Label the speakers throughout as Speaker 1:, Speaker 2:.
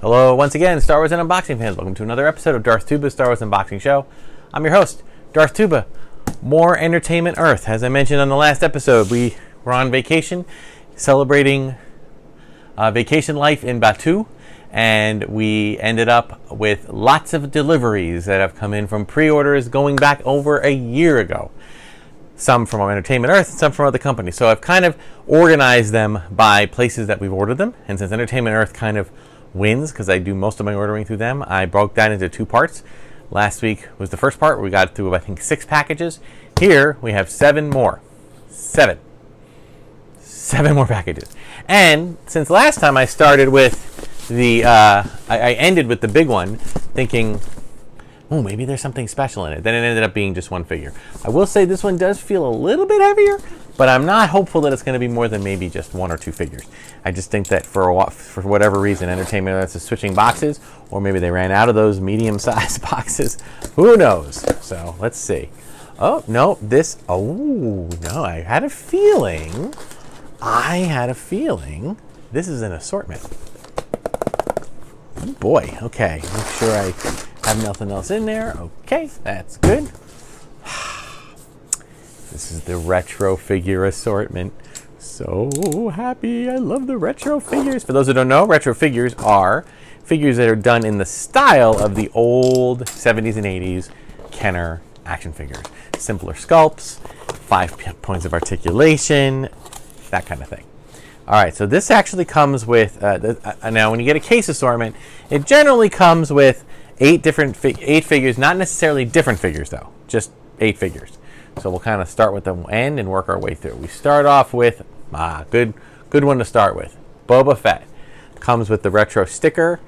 Speaker 1: Hello, once again, Star Wars and Unboxing fans. Welcome to another episode of Darth Tuba's Star Wars Unboxing Show. I'm your host, Darth Tuba. More Entertainment Earth. As I mentioned on the last episode, we were on vacation, celebrating vacation life in Batuu, and we ended up with lots of deliveries that have come in from pre-orders going back over a year ago. Some from Entertainment Earth, some from other companies. So I've kind of organized them by places that we've ordered them, and since Entertainment Earth kind of wins because I do most of my ordering through them, I broke that into two parts. Last week was the first part where we got through, I think, 6 packages. Here we have 7 more. 7 more packages. And since last time I started with the I ended with the big one thinking, oh, maybe there's something special in it. Then it ended up being just one figure. I will say this one does feel a little bit heavier, but I'm not hopeful that it's going to be more than maybe just 1 or 2 figures. I just think that for whatever reason, Entertainment Earth is switching boxes, or maybe they ran out of those medium-sized boxes. Who knows? So let's see. Oh, no, I had a feeling this is an assortment. Oh boy, okay, make sure I have nothing else in there. Okay, that's good. This is the retro figure assortment. So happy. I love the retro figures. For those who don't know, retro figures are figures that are done in the style of the old 70s and 80s Kenner action figures. Simpler sculpts, 5 points of articulation, that kind of thing. All right, so this actually comes with, now when you get a case assortment, it generally comes with 8 figures, not necessarily different figures though, just 8 figures. So we'll kind of start with the end and work our way through. We start off with, good one to start with, Boba Fett. Comes with the retro sticker.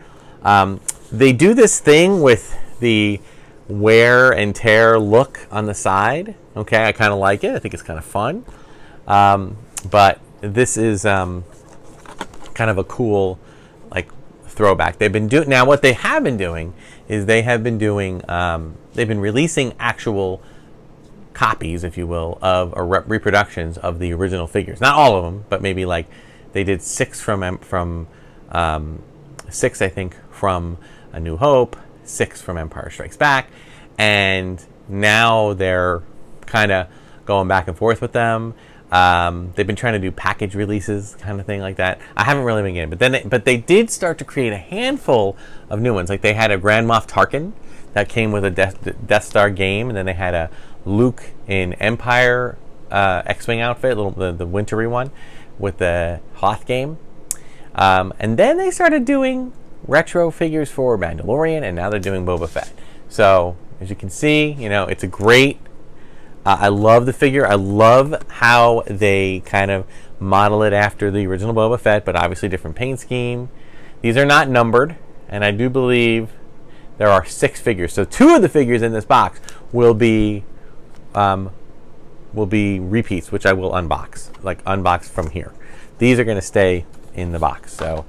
Speaker 1: They do this thing with the wear and tear look on the side. Okay, I kind of like it. I think it's kind of fun. But this is kind of a cool throwback. They've been doing now. What they have been doing is they've been releasing actual copies, if you will, of reproductions of the original figures. Not all of them, but maybe they did 6 from 6, I think, from A New Hope, 6 from Empire Strikes Back, and now they're kind of going back and forth with them. They've been trying to do package releases, kind of thing like that. I haven't really been getting, but they did start to create a handful of new ones. Like they had a Grand Moff Tarkin that came with a Death Star game, and then they had a Luke in Empire X-Wing outfit, the wintry one, with the Hoth game. And then they started doing retro figures for Mandalorian, and now they're doing Boba Fett. So, as you can see, it's a great... I love the figure. I love how they kind of model it after the original Boba Fett, but obviously different paint scheme. These are not numbered, and I do believe there are 6 figures. So 2 of the figures in this box will be repeats, which I will unbox from here. These are going to stay in the box. So,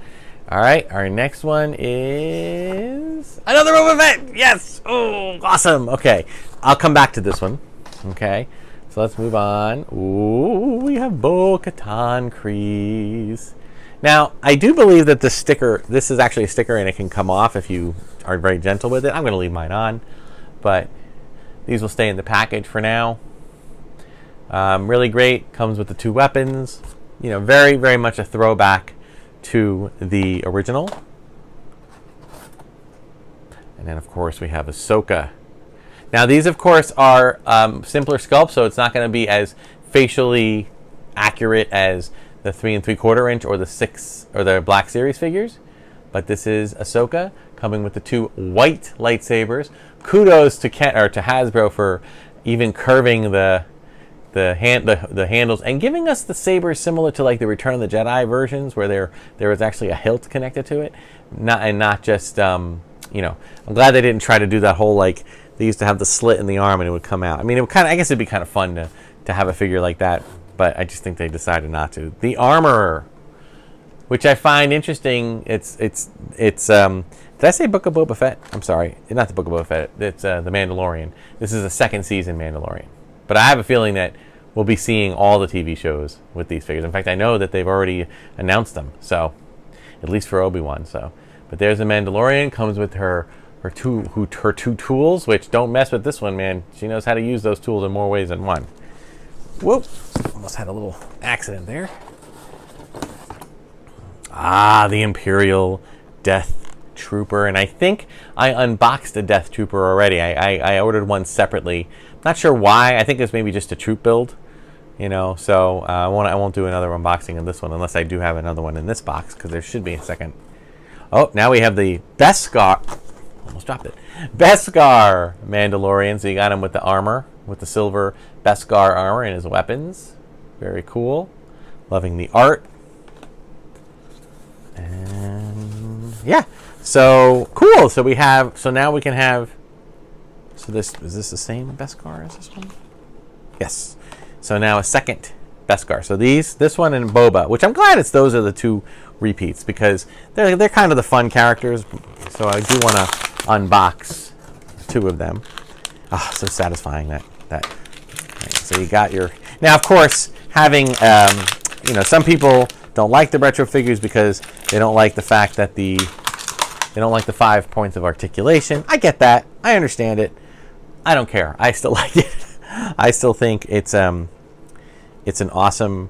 Speaker 1: all right, our next one is another Boba Fett. Yes, oh, awesome. Okay, I'll come back to this one. Okay, so let's move on. Ooh, we have Bo-Katan Kryze. Now, I do believe that this is actually a sticker, and it can come off if you are very gentle with it. I'm going to leave mine on, but these will stay in the package for now. Really great. Comes with the 2 weapons. Very, very much a throwback to the original. And then, of course, we have Ahsoka. Now, these, of course, are simpler sculpts, so it's not going to be as facially accurate as the 3 3/4 inch or the 6 or the Black Series figures. But this is Ahsoka coming with the 2 white lightsabers. Kudos to Hasbro for even curving the handles and giving us the sabers similar to the Return of the Jedi versions, where there was actually a hilt connected to it, not just I'm glad they didn't try to do that whole they used to have the slit in the arm and it would come out. I mean, I guess it'd be kind of fun to have a figure like that, but I just think they decided not to. The Armorer, which I find interesting. It's did I say Book of Boba Fett? I'm sorry, not the Book of Boba Fett. It's the Mandalorian. This is a 2nd season Mandalorian, but I have a feeling that we'll be seeing all the TV shows with these figures. In fact, I know that they've already announced them. So, at least for Obi-Wan. So, but But there's the Mandalorian. Comes with her two tools, which don't mess with this one, man. She knows how to use those tools in more ways than one. Whoop! Almost had a little accident there. Ah, the Imperial Death Trooper. And I think I unboxed a Death Trooper already. I ordered one separately. Not sure why. I think it's maybe just a troop build. You know, so I won't do another unboxing of this one unless I do have another one in this box, because there should be a second. Oh, now we have the Beskar. Almost dropped it. Beskar Mandalorian. So you got him with the armor, with the silver Beskar armor and his weapons. Very cool. Loving the art. And yeah, so cool. So we have. So now we can have. So this is this the same Beskar as this one? Yes. So now a second Beskar. So this one and Boba, which I'm glad those are the two repeats, because they're kind of the fun characters. So I do want to unbox two of them. Ah, so satisfying that. Right, so you got your. Now, of course, having some people don't like the retro figures because they don't like the fact that they don't like the 5 points of articulation. I get that. I understand it. I don't care. I still like it. I still think it's an awesome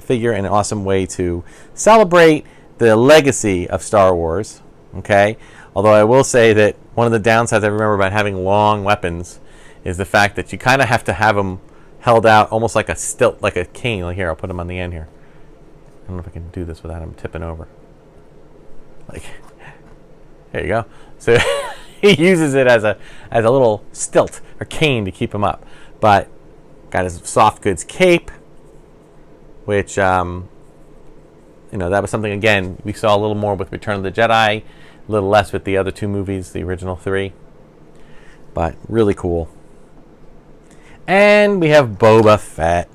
Speaker 1: figure and an awesome way to celebrate the legacy of Star Wars. Okay, although I will say that one of the downsides I remember about having long weapons is the fact that you kind of have to have them held out almost like a stilt, like a cane. Like here, I'll put them on the end here. I don't know if I can do this without him tipping over. Like, there you go. So he uses it as a little stilt or cane to keep him up. But got his soft goods cape, which that was something, again, we saw a little more with Return of the Jedi, a little less with the other two movies, the original 3. But really cool. And we have Boba Fett.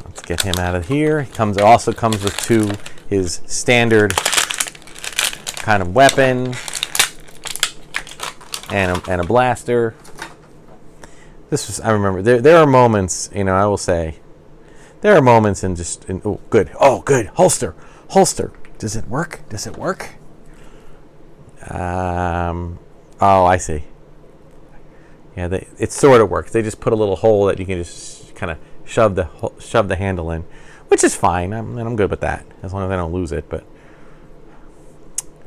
Speaker 1: Let's get him out of here. He also comes with his standard kind of weapon and a blaster. I remember there are moments, I will say, there are moments good holster. Does it work? Oh, I see. Yeah, it sort of works. They just put a little hole that you can just kind of shove the handle in, which is fine. I'm good with that as long as I don't lose it. But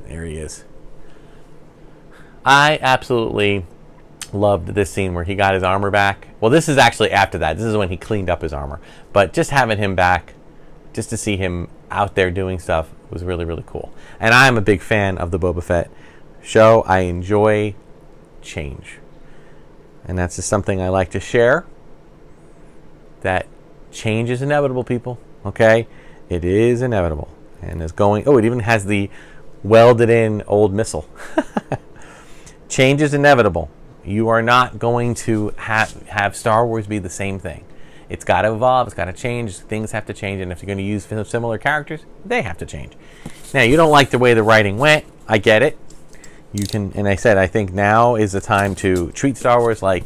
Speaker 1: there he is. I absolutely loved this scene where he got his armor back. Well, this is actually after that. This is when he cleaned up his armor. But just having him back, just to see him out there doing stuff, was really, really cool. And I'm a big fan of the Boba Fett show. I enjoy change. And that's just something I like to share. That change is inevitable, people. Okay? It is inevitable. And it even has the welded in old missile. Change is inevitable. You are not going to have Star Wars be the same thing. It's got to evolve. It's got to change. Things have to change. And if you're going to use similar characters, they have to change. Now, you don't like the way the writing went. I get it. You can, and I said, I think now is the time to treat Star Wars like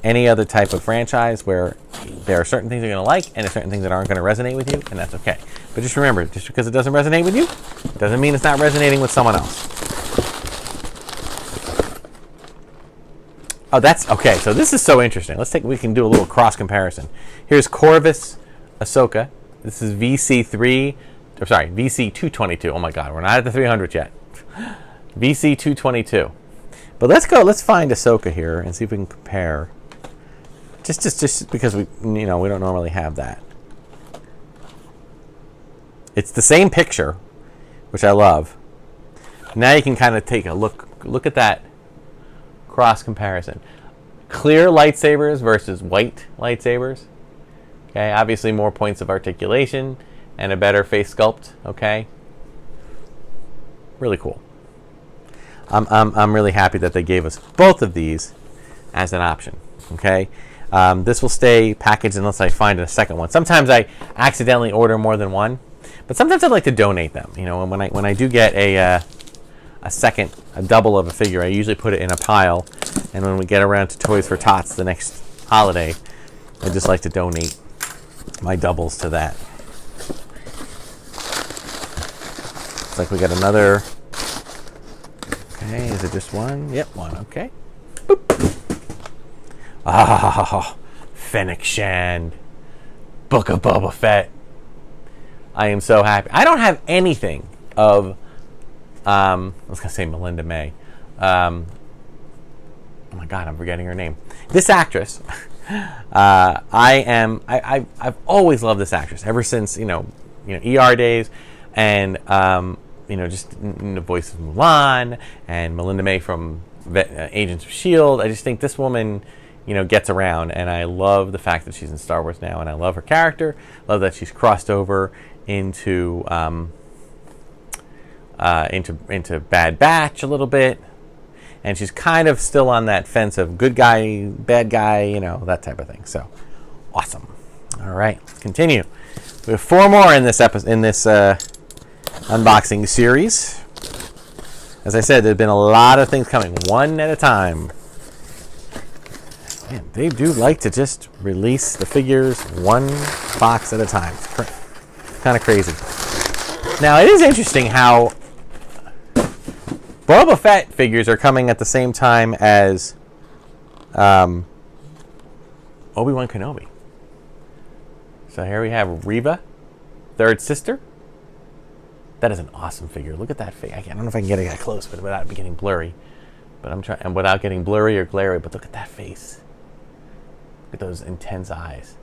Speaker 1: any other type of franchise, where there are certain things you're going to like and there are certain things that aren't going to resonate with you, and that's okay. But just remember, just because it doesn't resonate with you, doesn't mean it's not resonating with someone else. Oh, that's okay. So this is so interesting. We can do a little cross comparison. Here's Corvus Ahsoka. This is VC222. Oh my God, we're not at the 300 yet. VC222. But let's find Ahsoka here and see if we can compare. Just because we don't normally have that. It's the same picture, which I love. Now you can kind of take a look at that cross comparison. Clear lightsabers versus white lightsabers. Okay, obviously more points of articulation and a better face sculpt. Okay, really cool. I'm really happy that they gave us both of these as an option. Okay, this will stay packaged unless I find a second one. Sometimes I accidentally order more than one, but sometimes I like to donate them. And when I do get a double of a figure, I usually put it in a pile, and when we get around to Toys for Tots the next holiday, I just like to donate my doubles to that. Looks like we got another. Okay, is it just one? Yep, one. Okay. Boop. Ah, Fennec Shand. Book of Boba Fett. I am so happy. I don't have anything of, I was going to say Melinda May. Oh my God, I'm forgetting her name. This actress, I've always loved this actress ever since, ER days, and, just in the voice of Mulan and Melinda May from Agents of S.H.I.E.L.D. I just think this woman, gets around, and I love the fact that she's in Star Wars now, and I love her character. Love that she's crossed over into Bad Batch a little bit, and she's kind of still on that fence of good guy, bad guy, that type of thing. So awesome. All right, let's continue. We have 4 more in this episode, in this unboxing series. As I said, there's been a lot of things coming one at a time. Man, they do like to just release the figures one box at a time. It's kind of crazy. Now, it is interesting how Boba Fett figures are coming at the same time as Obi-Wan Kenobi. So here we have Reva, third sister. That is an awesome figure. Look at that figure. I don't know if I can get it that close, but without getting blurry. But I'm trying, and without getting blurry or glary. But look at that face. Look at those intense eyes.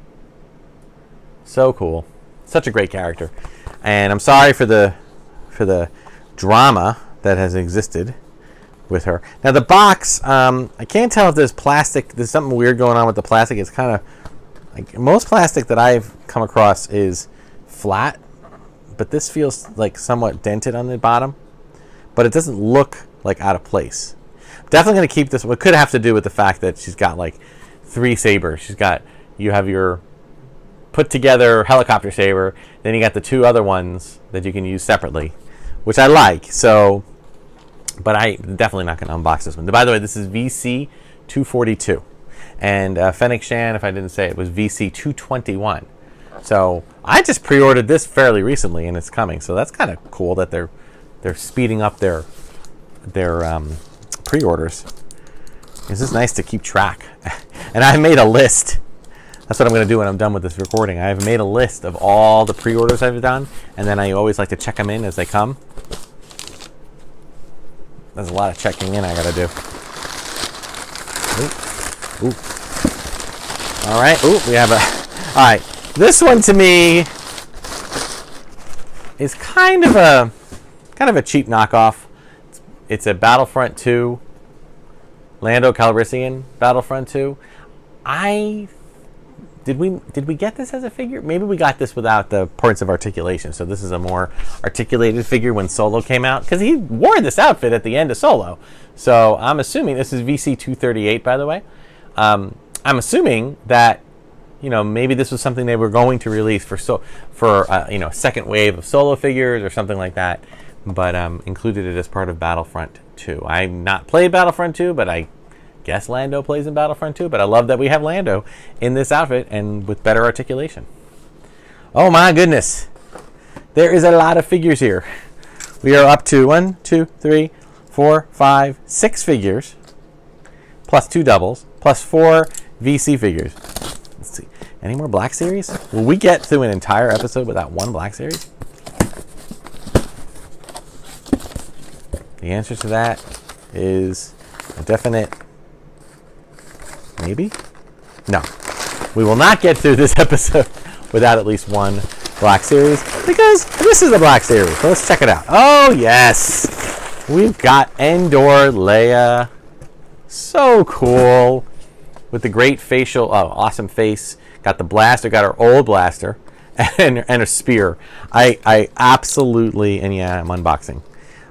Speaker 1: So cool. Such a great character. And I'm sorry for the drama that has existed with her. Now the box, I can't tell if there's plastic. There's something weird going on with the plastic. It's kind of like most plastic that I've come across is flat, but this feels like somewhat dented on the bottom. But it doesn't look like out of place. Definitely going to keep this. It could have to do with the fact that she's got like 3 sabers. You have your put together helicopter saber, then you got the 2 other ones that you can use separately, which I like. So, but I definitely not going to unbox this one. By the way, this is VC 242, and Fennec Shand, if I didn't say it, was VC 221. So I just pre-ordered this fairly recently, and it's coming. So that's kind of cool that they're speeding up their pre-orders. This is nice to keep track. And I made a list. That's what I'm going to do when I'm done with this recording. I've made a list of all the pre-orders I've done, and then I always like to check them in as they come. There's a lot of checking in I got to do. Ooh. All right. Ooh, we have a... All right. This one to me is kind of a cheap knockoff. It's a Battlefront 2, Lando Calrissian Battlefront 2. Did we get this as a figure? Maybe we got this without the points of articulation. So this is a more articulated figure when Solo came out, because he wore this outfit at the end of Solo. So I'm assuming this is VC 238, by the way. I'm assuming that maybe this was something they were going to release for a second wave of Solo figures or something like that, but included it as part of Battlefront 2. I've not played Battlefront 2, but I guess Lando plays in Battlefront 2, but I love that we have Lando in this outfit and with better articulation. Oh my goodness. There is a lot of figures here. We are up to 1, 2, 3, 4, 5, 6 figures, plus 2 doubles, plus 4 VC figures. Let's see. Any more Black Series? Will we get through an entire episode without one Black Series? The answer to that is a definite maybe? No. We will not get through this episode without at least one Black Series, because this is the Black Series. So let's check it out. Oh, yes. We've got Endor Leia. So cool. With the great facial, awesome face. Got the blaster, got her old blaster, and a spear. I absolutely, and yeah, I'm unboxing.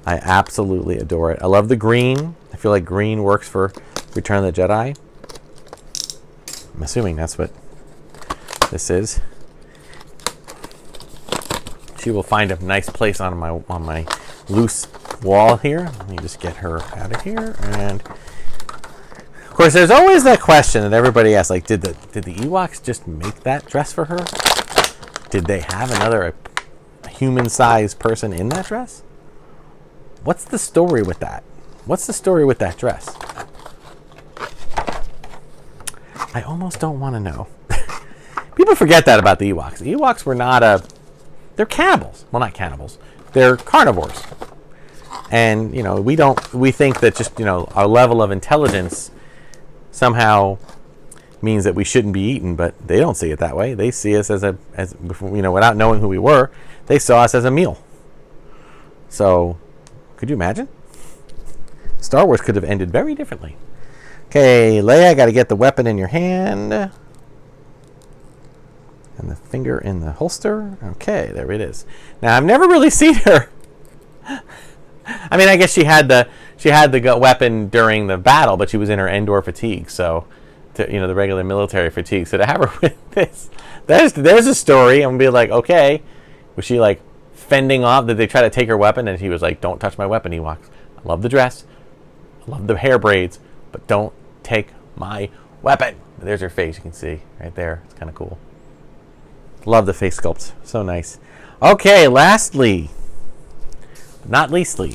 Speaker 1: I absolutely adore it. I love the green. I feel like green works for Return of the Jedi. I'm assuming that's what this is. She will find a nice place on my loose wall here. Let me just get her out of here. And of course, there's always that question that everybody asks, like, did the Ewoks just make that dress for her? Did they have another human-sized person in that dress? What's the story with that? What's the story with that dress? I almost don't want to know. People forget that about the Ewoks. The Ewoks were not they're cannibals. Well, not cannibals. They're carnivores. And, you know, we think that just, you know, our level of intelligence somehow means that we shouldn't be eaten, but they don't see it that way. They see us as you know, without knowing who we were, they saw us as a meal. So, could you imagine? Star Wars could have ended very differently. Okay, Leia, I got to get the weapon in your hand. And the finger in the holster. Okay, there it is. Now, I've never really seen her. I mean, I guess she had the weapon during the battle, but she was in her Endor fatigue, so, you know, the regular military fatigue. So to have her with this, there's a story. I'm gonna be like, okay, was she like fending off? Did they try to take her weapon? And he was like, "Don't touch my weapon, Ewoks. I love the dress, I love the hair braids, but don't take my weapon." There's her face. You can see right there. It's kind of cool. Love the face sculpt. So nice. Okay, lastly, but not leastly,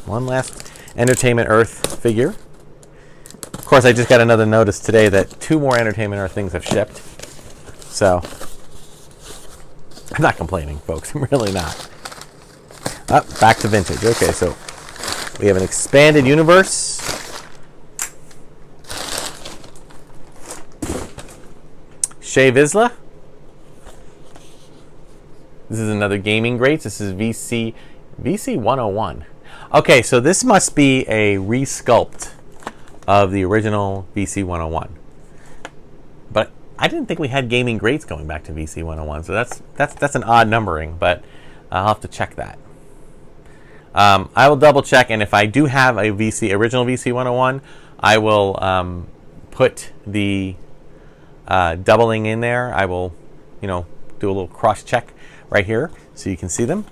Speaker 1: one last Entertainment Earth figure. Of course, I just got another notice today that 2 more Entertainment Earth things have shipped. So, I'm not complaining, folks. I'm really not. Back to vintage. Okay, so we have an expanded universe. Shea Vizsla. This is another gaming greats. This is VC 101. Okay, so this must be a resculpt of the original VC 101. But I didn't think we had gaming greats going back to VC 101, so that's an odd numbering, but I'll have to check that. I will double check, and if I do have a original VC 101, I will put the doubling in there. I will, you know, do a little cross check right here so you can see them.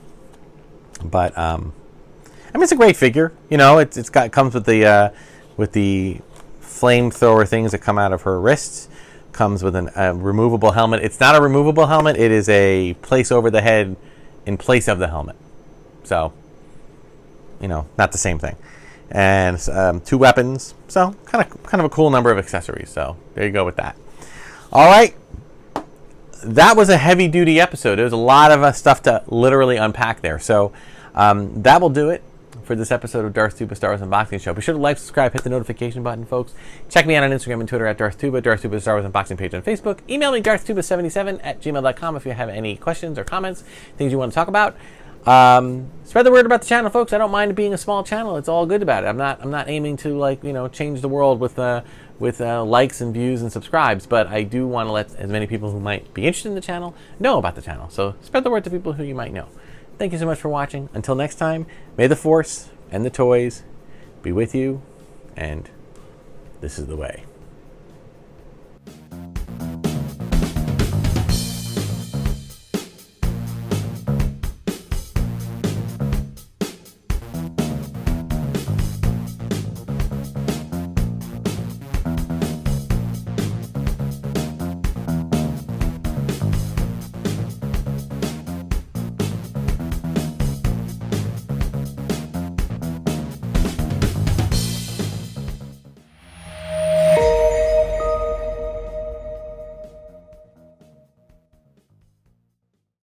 Speaker 1: But I mean, it's a great figure. You know, it comes with the flamethrower things that come out of her wrists. Comes with a removable helmet. It's not a removable helmet. It is a place over the head in place of the helmet. So, you know, not the same thing. And 2 weapons. So kind of a cool number of accessories. So there you go with that. All right. That was a heavy-duty episode. There was a lot of stuff to literally unpack there. So that will do it for this episode of Darth Tuba Star Wars Unboxing Show. Be sure to like, subscribe, hit the notification button, folks. Check me out on Instagram and Twitter at Darth Tuba, Darth Tuba Star Wars Unboxing page on Facebook. Email me, darthtuba77@gmail.com if you have any questions or comments, things you want to talk about. Spread the word about the channel, folks. I don't mind it being a small channel. It's all good about it. I'm not aiming to, like, you know, change the world with likes and views and subscribes, but I do want to let as many people who might be interested in the channel know about the channel. So spread the word to people who you might know. Thank you so much for watching. Until next time, may the Force and the toys be with you, and this is the way.